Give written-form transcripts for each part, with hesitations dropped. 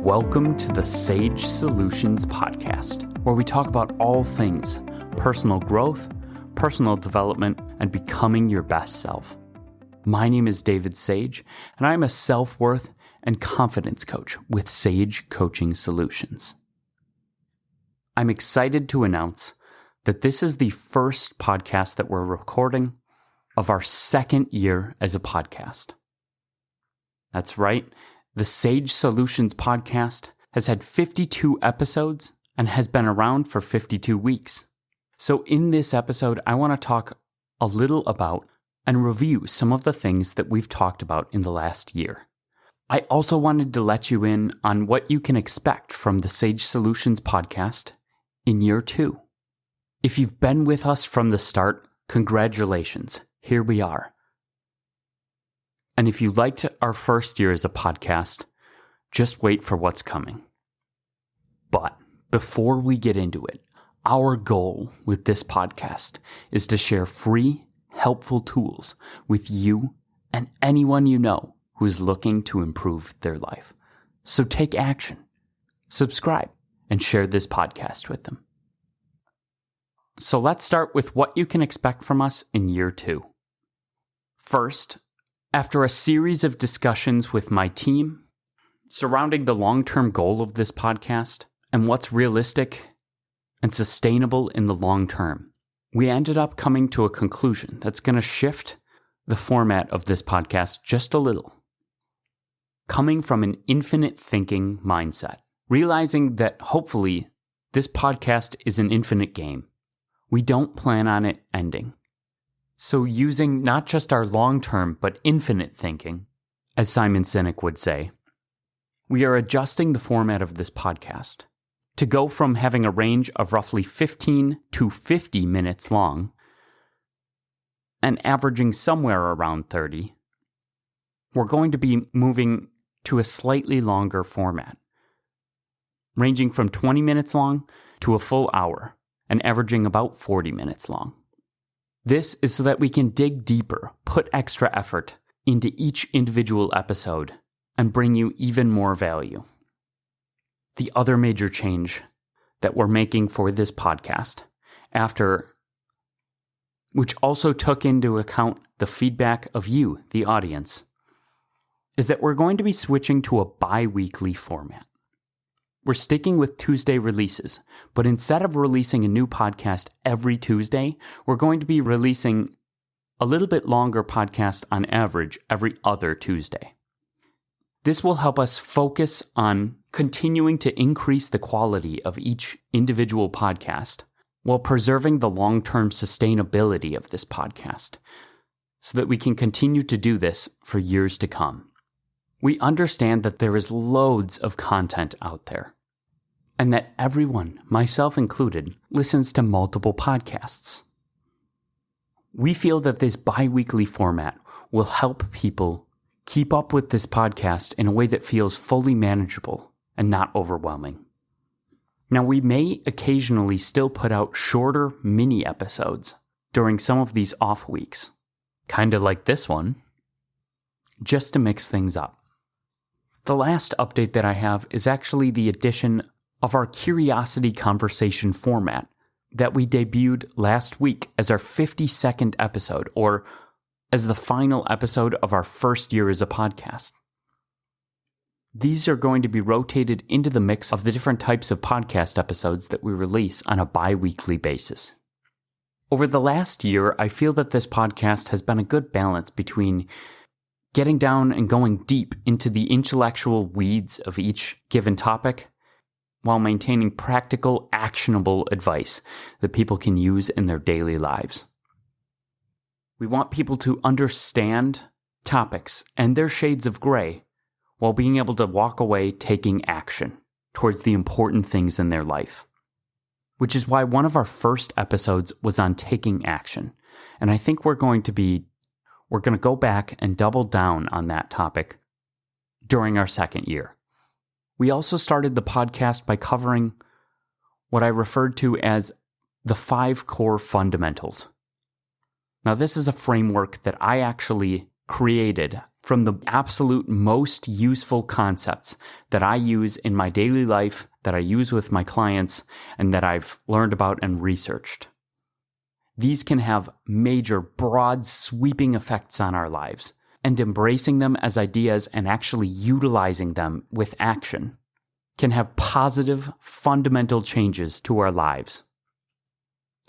Welcome to the Sage Solutions podcast, where we talk about all things personal growth, personal development, and becoming your best self. My name is David Sage, and I'm a self-worth and confidence coach with Sage Coaching Solutions. I'm excited to announce that this is the first podcast that we're recording of our second year as a podcast. That's right. The Sage Solutions podcast has had 52 episodes and has been around for 52 weeks. So in this episode, I want to talk a little about and review some of the things that we've talked about in the last year. I also wanted to let you in on what you can expect from the Sage Solutions podcast in year 2. If you've been with us from the start, congratulations. Here we are. And if you liked our first year as a podcast, just wait for what's coming. But before we get into it, our goal with this podcast is to share free, helpful tools with you and anyone you know who is looking to improve their life. So take action, subscribe, and share this podcast with them. So let's start with what you can expect from us in year 2. First, after a series of discussions with my team surrounding the long-term goal of this podcast and what's realistic and sustainable in the long term, we ended up coming to a conclusion that's going to shift the format of this podcast just a little. Coming from an infinite thinking mindset, realizing that hopefully this podcast is an infinite game. We don't plan on it ending. So using not just our long-term, but infinite thinking, as Simon Sinek would say, we are adjusting the format of this podcast to go from having a range of roughly 15 to 50 minutes long and averaging somewhere around 30. We're going to be moving to a slightly longer format, ranging from 20 minutes long to a full hour and averaging about 40 minutes long. This is so that we can dig deeper, put extra effort into each individual episode, and bring you even more value. The other major change that we're making for this podcast, which also took into account the feedback of you, the audience, is that we're going to be switching to a bi-weekly format. We're sticking with Tuesday releases, but instead of releasing a new podcast every Tuesday, we're going to be releasing a little bit longer podcast on average every other Tuesday. This will help us focus on continuing to increase the quality of each individual podcast while preserving the long-term sustainability of this podcast so that we can continue to do this for years to come. We understand that there is loads of content out there, and that everyone, myself included, listens to multiple podcasts. We feel that this bi-weekly format will help people keep up with this podcast in a way that feels fully manageable and not overwhelming. Now, we may occasionally still put out shorter mini episodes during some of these off weeks, kind of like this one, just to mix things up. The last update that I have is actually the addition of our Curiosity Conversation format that we debuted last week as our 52nd episode, or as the final episode of our first year as a podcast. These are going to be rotated into the mix of the different types of podcast episodes that we release on a bi-weekly basis. Over the last year, I feel that this podcast has been a good balance between getting down and going deep into the intellectual weeds of each given topic, while maintaining practical, actionable advice that people can use in their daily lives. We want people to understand topics and their shades of gray while being able to walk away taking action towards the important things in their life. Which is why one of our first episodes was on taking action. And I think we're going to go back and double down on that topic during our second year. We also started the podcast by covering what I referred to as the 5 core fundamentals. Now, this is a framework that I actually created from the absolute most useful concepts that I use in my daily life, that I use with my clients, and that I've learned about and researched. These can have major, broad, sweeping effects on our lives, and embracing them as ideas and actually utilizing them with action can have positive, fundamental changes to our lives.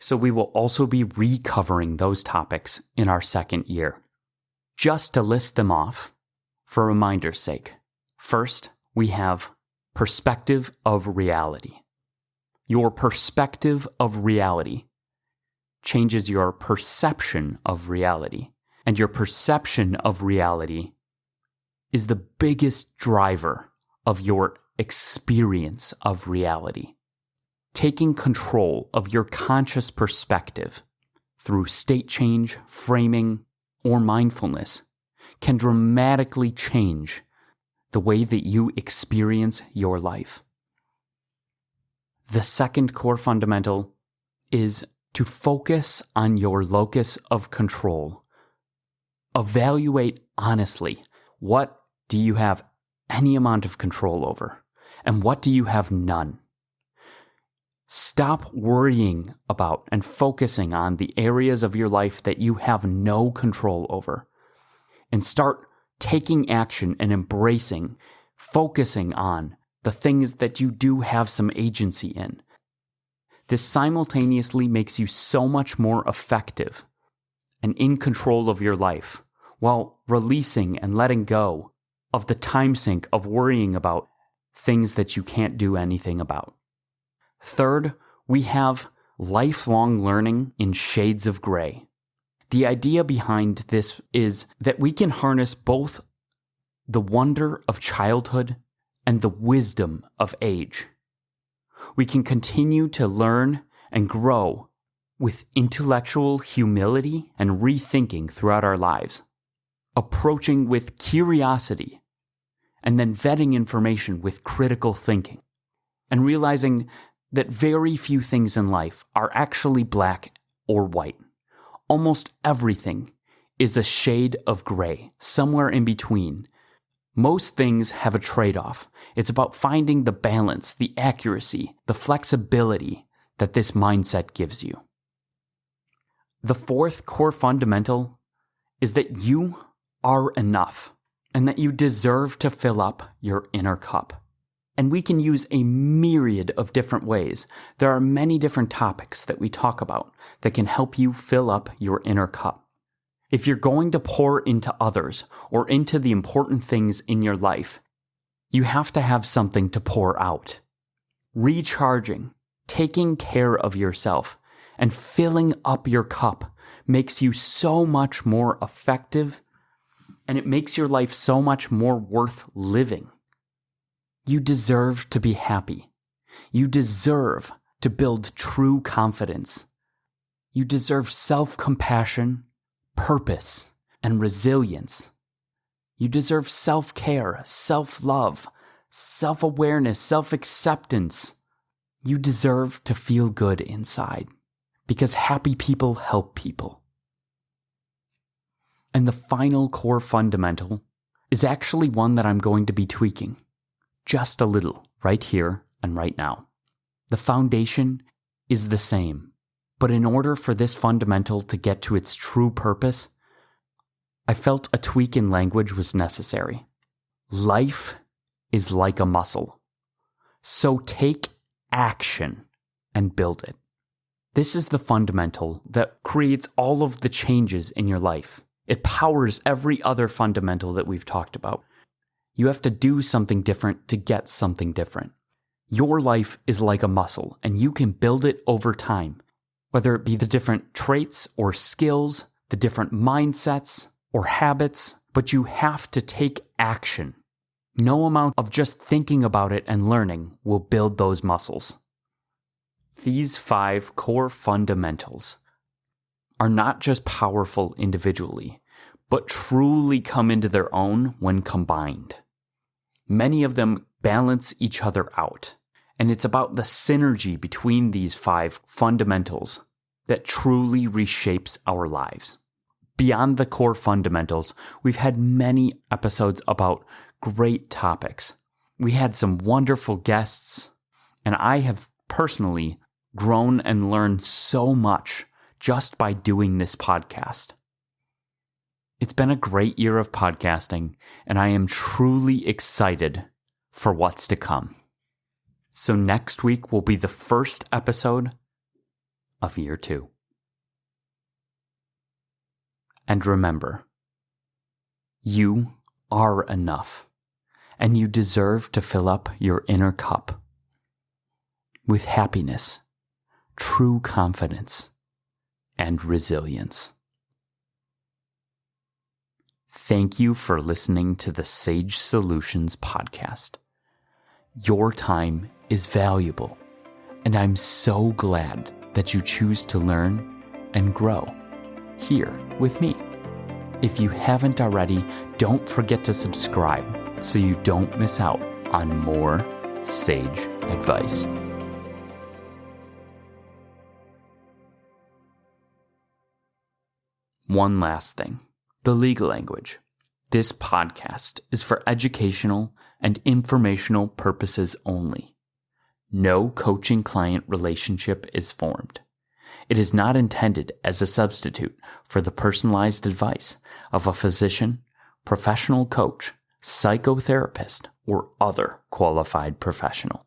So we will also be recovering those topics in our second year. Just to list them off, for reminder's sake. First, we have perspective of reality. Your perspective of reality changes your perception of reality. And your perception of reality is the biggest driver of your experience of reality. Taking control of your conscious perspective through state change, framing, or mindfulness can dramatically change the way that you experience your life. The second core fundamental is to focus on your locus of control. Evaluate honestly, what do you have any amount of control over, and what do you have none? Stop worrying about and focusing on the areas of your life that you have no control over, and start taking action and embracing, focusing on the things that you do have some agency in. This simultaneously makes you so much more effective and in control of your life, while releasing and letting go of the time sink of worrying about things that you can't do anything about. Third, we have lifelong learning in shades of gray. The idea behind this is that we can harness both the wonder of childhood and the wisdom of age. We can continue to learn and grow with intellectual humility and rethinking throughout our lives, approaching with curiosity, and then vetting information with critical thinking, and realizing that very few things in life are actually black or white. Almost everything is a shade of gray, somewhere in between. Most things have a trade-off. It's about finding the balance, the accuracy, the flexibility that this mindset gives you. The fourth core fundamental is that you are enough and that you deserve to fill up your inner cup. And we can use a myriad of different ways. There are many different topics that we talk about that can help you fill up your inner cup. If you're going to pour into others or into the important things in your life, you have to have something to pour out. Recharging, taking care of yourself, and filling up your cup makes you so much more effective, and it makes your life so much more worth living. You deserve to be happy. You deserve to build true confidence. You deserve self-compassion, purpose, and resilience. You deserve self-care, self-love, self-awareness, self-acceptance. You deserve to feel good inside, because happy people help people. And the final core fundamental is actually one that I'm going to be tweaking just a little right here and right now. The foundation is the same, but in order for this fundamental to get to its true purpose, I felt a tweak in language was necessary. Life is like a muscle, so take action and build it. This is the fundamental that creates all of the changes in your life. It powers every other fundamental that we've talked about. You have to do something different to get something different. Your life is like a muscle, and you can build it over time, whether it be the different traits or skills, the different mindsets or habits, but you have to take action. No amount of just thinking about it and learning will build those muscles. These 5 core fundamentals are not just powerful individually, but truly come into their own when combined. Many of them balance each other out, and it's about the synergy between these 5 fundamentals that truly reshapes our lives. Beyond the core fundamentals, we've had many episodes about great topics. We had some wonderful guests, and I have personally grown and learned so much just by doing this podcast. It's been a great year of podcasting, and I am truly excited for what's to come. So next week will be the first episode of year 2. And remember, you are enough, and you deserve to fill up your inner cup with happiness, true confidence, and resilience. Thank you for listening to the Sage Solutions podcast. Your time is valuable, and I'm so glad that you choose to learn and grow here with me. If you haven't already, don't forget to subscribe so you don't miss out on more sage advice. One last thing, the legal language. This podcast is for educational and informational purposes only. No coaching-client relationship is formed. It is not intended as a substitute for the personalized advice of a physician, professional coach, psychotherapist, or other qualified professional.